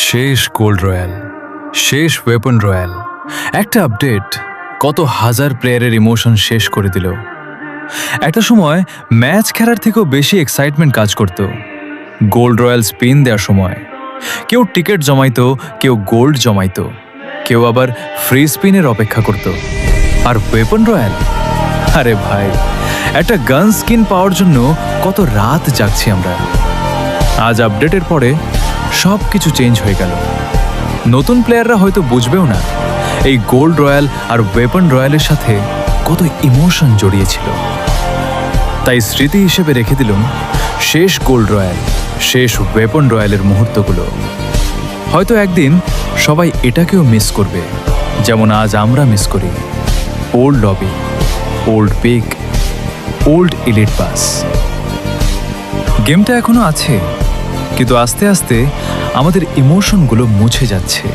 শেষ gold royal, শেষ weapon royal, একটা আপডেট কত হাজার প্লেয়ারের ইমোশন শেষ করে দিল। একটা সময় ম্যাচ খেলার থেকেও বেশি এক্সাইটমেন্ট কাজ করত গোল্ড রয়্যাল স্পিন দেওয়ার সময়। কেউ টিকিট জমাইতো, কেউ গোল্ড জমাইতো, কেউ আবার ফ্রি স্পিনের অপেক্ষা করত। আর ওয়েপন রয়্যাল, আরে ভাই, একটা গান স্কিন পাওয়ার জন্য কত রাত জাগছি আমরা। আজ আপডেটের পরে সব কিছু চেঞ্জ হয়ে গেল। নতুন প্লেয়াররা হয়তো বুঝবেও না এই গোল্ড রয়্যাল আর ওয়েপন রয়্যালের সাথে কত ইমোশন জড়িয়েছিল। তাই স্মৃতি হিসেবে রেখে দিলাম শেষ গোল্ড রয়্যাল, শেষ ওয়েপন রয়্যালের মুহূর্তগুলো। হয়তো একদিন সবাই এটাকেও মিস করবে, যেমন আজ আমরা মিস করি old lobby, old pick, old elite pass. গেমটা এখনো আছে, কিন্তু আস্তে আস্তে আমাদের ইমোশনগুলো মুছে যাচ্ছে।